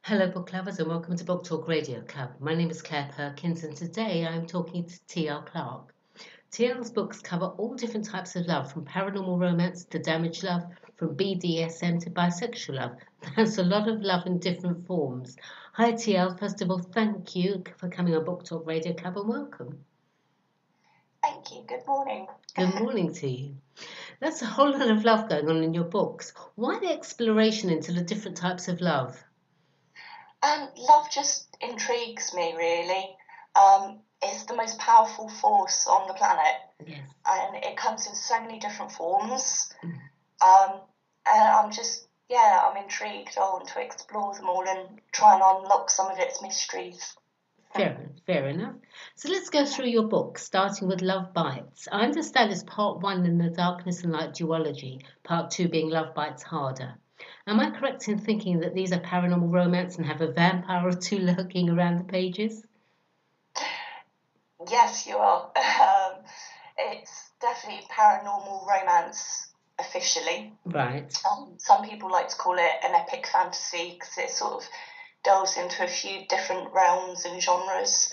Hello, book lovers, and welcome to Book Talk Radio Club. My name is Claire Perkins, and today I'm talking to T.L. Clarke. T.L.'s books cover all different types of love, from paranormal romance to damaged love, from BDSM to bisexual love. That's a lot of love in different forms. Hi, T.L. First of all, thank you for coming on Book Talk Radio Club, and welcome. Thank you. Good morning. Good morning to you. That's a whole lot of love going on in your books. Why the exploration into the different types of love? Love just intrigues me, really. It's the most powerful force on the planet. Yes. And it comes in so many different forms. And I'm intrigued. I want to explore them all and try and unlock some of its mysteries. Fair enough. So let's go through your book, starting with Love Bites. I understand it's part one in the darkness and light duology, part two being Love Bites Harder. Am I correct in thinking that these are paranormal romance and have a vampire or two lurking around the pages? Yes, you are. It's definitely paranormal romance officially. Right. Some people like to call it an epic fantasy because it sort of delves into a few different realms and genres.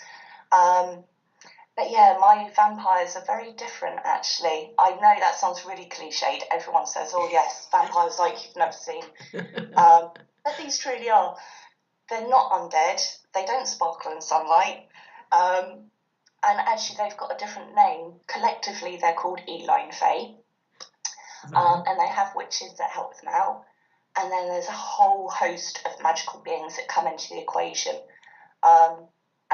But yeah, my vampires are very different, actually. I know that sounds really cliched. Everyone says, oh yes, vampires like you've never seen. But these truly are. They're not undead. They don't sparkle in sunlight. And actually, they've got a different name. Collectively, they're called Eline Fae. And they have witches that help them out. And then there's a whole host of magical beings that come into the equation.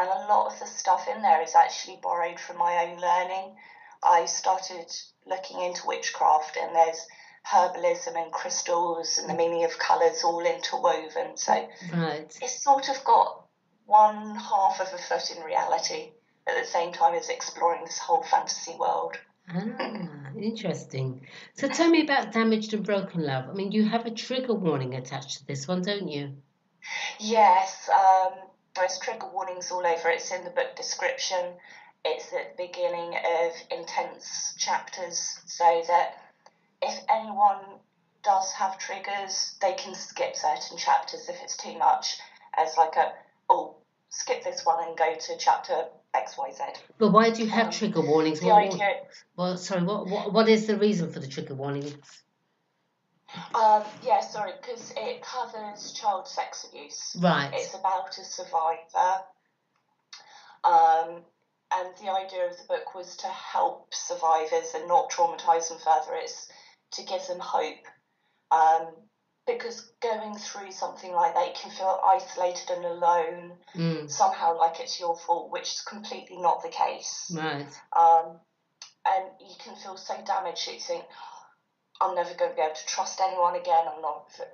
And a lot of the stuff in there is actually borrowed from my own learning. I started looking into witchcraft, and there's herbalism and crystals and the meaning of colours all interwoven. So It's sort of got one half of a foot in reality at the same time as exploring this whole fantasy world. Interesting. So tell me about Damaged and Broken Love. I mean, you have a trigger warning attached to this one, don't you? Yes, there's trigger warnings all over. It's in the book description. It's at the beginning of intense chapters, so that if anyone does have triggers, they can skip certain chapters if it's too much, as like skip this one and go to chapter XYZ. But why do you have trigger warnings? What is the reason for the trigger warnings? Because it covers child sex abuse. Right. It's about a survivor. And the idea of the book was to help survivors and not traumatise them further. It's to give them hope. Because going through something like that, you can feel isolated and alone, somehow like it's your fault, which is completely not the case. Right. And you can feel so damaged that you think, I'm never going to be able to trust anyone again. I'm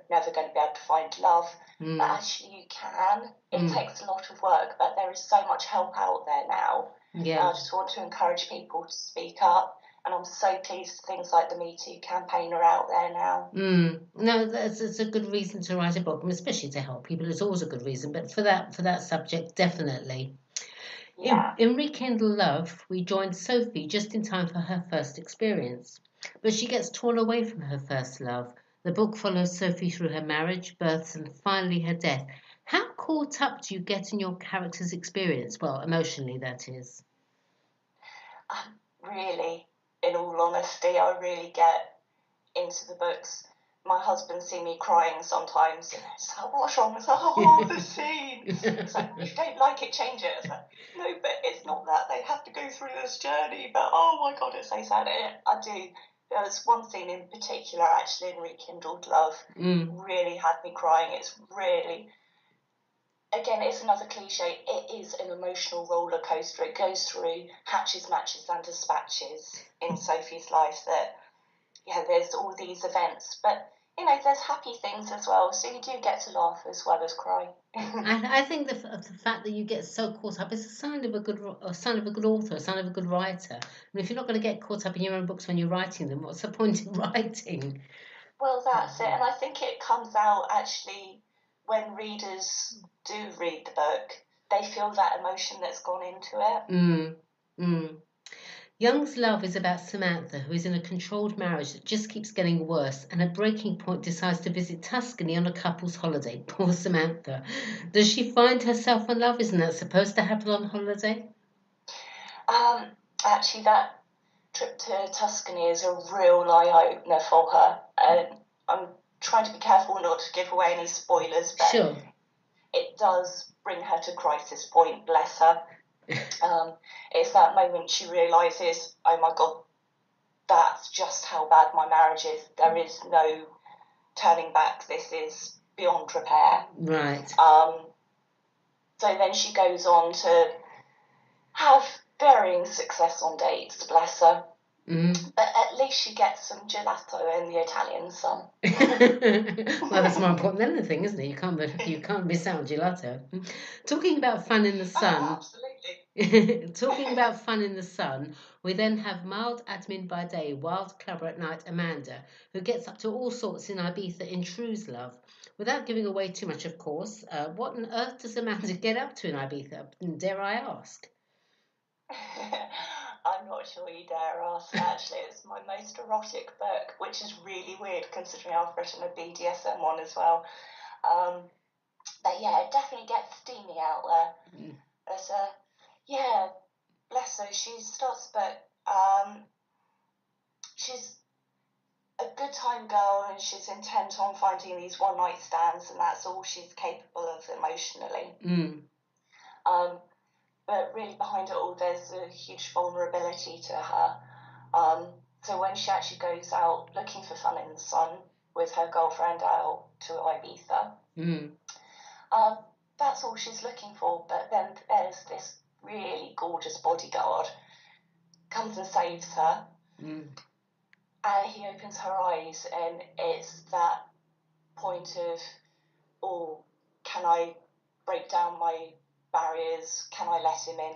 never going to be able to find love. But actually you can. It takes a lot of work, but there is so much help out there now. Yeah. I just want to encourage people to speak up. And I'm so pleased things like the Me Too campaign are out there now. No, it's a good reason to write a book, especially to help people. It's always a good reason, but for that subject, definitely. Yeah. In Rekindle Love, we joined Sophie just in time for her first experience. But she gets torn away from her first love. The book follows Sophie through her marriage, births, and finally her death. How caught up do you get in your character's experience? Well, emotionally, that is. Really, in all honesty, I really get into the books. My husband sees me crying sometimes, and it's like, what's wrong? It's like, oh, the scene. It's like, if you don't like it, change it. It's like, no, but it's not that. They have to go through this journey, but oh my God, it's so sad. I do. There's one scene in particular, actually, in Rekindled Love, really had me crying. It's really, again, it's another cliche. It is an emotional roller coaster. It goes through hatches, matches, and dispatches in Sophie's life. That, there's all these events, but there's happy things as well. So you do get to laugh as well as cry. I think the fact that you get so caught up is a sign of a good author, a sign of a good writer. And if you're not going to get caught up in your own books when you're writing them, what's the point in writing? Well, that's it, and I think it comes out actually when readers do read the book. They feel that emotion that's gone into it. Young's love is about Samantha, who is in a controlled marriage that just keeps getting worse, and at breaking point decides to visit Tuscany on a couple's holiday. Poor Samantha. Does she find herself in love? Isn't that supposed to happen on holiday? Um, Actually, that trip to Tuscany is a real eye opener for her. I'm trying to be careful not to give away any spoilers, but Sure. it does bring her to crisis point, bless her. It's that moment she realises, oh my God, that's just how bad my marriage is. There is no turning back. This is beyond repair. Right. So then she goes on to have varying success on dates, bless her. Mm. But at least she gets some gelato in the Italian sun. Well, that's more important than anything, isn't it? You can't miss out on gelato. Talking about fun in the sun. Oh, absolutely. Talking about fun in the sun, we then have mild admin by day, wild clubber at night, Amanda, who gets up to all sorts in Ibiza in True's love. Without giving away too much, of course, what on earth does Amanda get up to in Ibiza? Dare I ask? I'm not sure you dare ask, actually. It's my most erotic book, which is really weird considering I've written a BDSM one as well. But yeah, it definitely gets steamy out there. Mm. But yeah, bless her, she starts the book. She's a good time girl and she's intent on finding these one night stands, and that's all she's capable of emotionally. Mm. But really behind it all, there's a huge vulnerability to her. So when she actually goes out looking for fun in the sun with her girlfriend out to Ibiza, that's all she's looking for. But then there's this really gorgeous bodyguard comes and saves her. And he opens her eyes, and it's that point of, oh, can I break down my barriers? Can I let him in?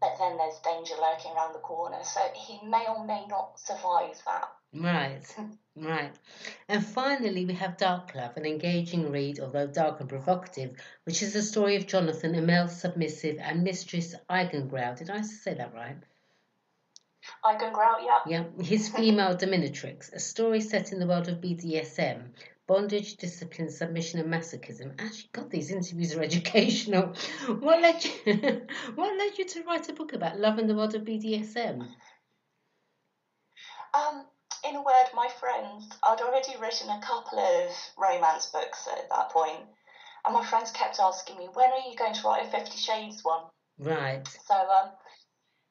But then there's danger lurking around the corner, so he may or may not survive that. Right. And finally, we have Dark Love, an engaging read, although dark and provocative, which is the story of Jonathan, a male submissive, and Mistress Eigengrau. Did I say that right? Eigengrau, yeah. Yeah, his female dominatrix, a story set in the world of BDSM, bondage, discipline, submission, and masochism. Actually, God, these interviews are educational. What led you to write a book about love in the world of BDSM? In a word, my friends, I'd already written a couple of romance books at that point, and my friends kept asking me, when are you going to write a 50 Shades one? Right. So,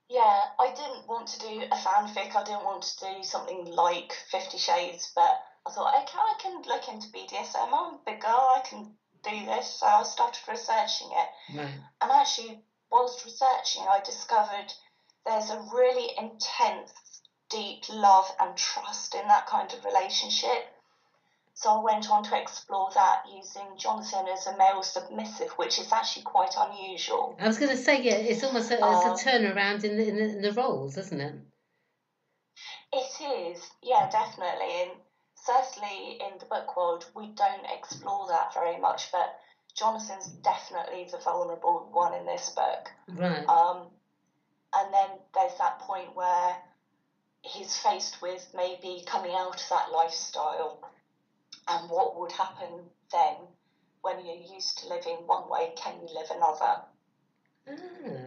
yeah, I didn't want to do a fanfic. I didn't want to do something like 50 Shades, but I thought, okay, I can look into BDSM. I'm a big girl, I can do this. So I started researching it. Right. And actually, whilst researching, I discovered there's a really intense, deep love and trust in that kind of relationship. So I went on to explore that using Jonathan as a male submissive, which is actually quite unusual. I was going to say, yeah, it's almost a turnaround in the roles, isn't it? It is, yeah, definitely. And certainly in the book world, we don't explore that very much, but Jonathan's definitely the vulnerable one in this book. Right. And then there's that point where he's faced with maybe coming out of that lifestyle, and what would happen then when you're used to living one way, can you live another?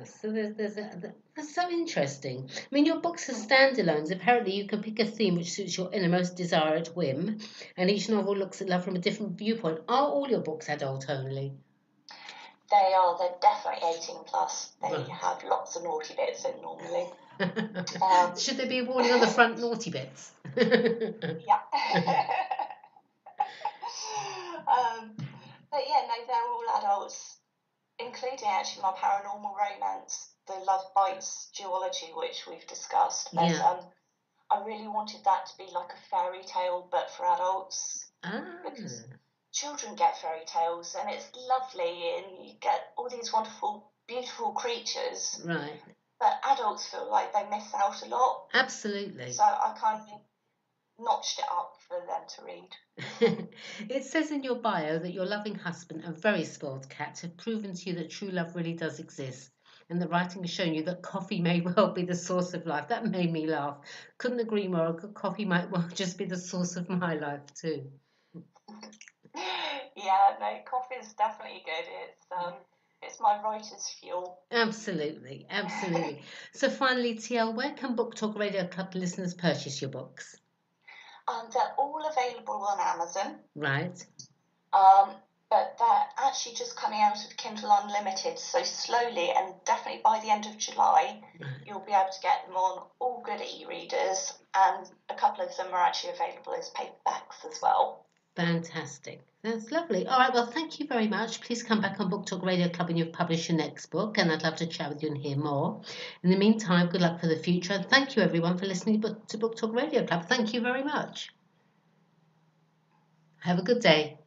So that's so interesting. I mean, your books are standalones. Apparently, you can pick a theme which suits your innermost desire at whim, and each novel looks at love from a different viewpoint. Are all your books adult only? They are. They're definitely 18 plus. They Right. have lots of naughty bits in normally. Should there be a warning on the front, naughty bits? Yeah. But yeah, no, they're all adults, including actually my paranormal romance, the Love Bites duology, which we've discussed. But Yeah. I really wanted that to be like a fairy tale, but for adults. Because children get fairy tales, and it's lovely, and you get all these wonderful, beautiful creatures. Right. But adults feel like they miss out a lot. Absolutely. So I kind of notched it up for them to read. It says in your bio that your loving husband and very spoiled cat have proven to you that true love really does exist. and the writing has shown you that coffee may well be the source of life. That made me laugh. Couldn't agree more. A good coffee might well just be the source of my life too. Yeah, no, coffee is definitely good. It's my writer's fuel. Absolutely, absolutely. So finally, TL, where can Book Talk Radio Club listeners purchase your books? They're all available on Amazon. Right. But they're actually just coming out of Kindle Unlimited, so slowly and definitely by the end of July, you'll be able to get them on all good e-readers, and a couple of them are actually available as paperbacks as well. Fantastic. That's lovely. All right, well, thank you very much. Please come back on Book Talk Radio Club when you've published your next book, and I'd love to chat with you and hear more. In the meantime, good luck for the future, and thank you everyone for listening to Book Talk Radio Club. Thank you very much. Have a good day.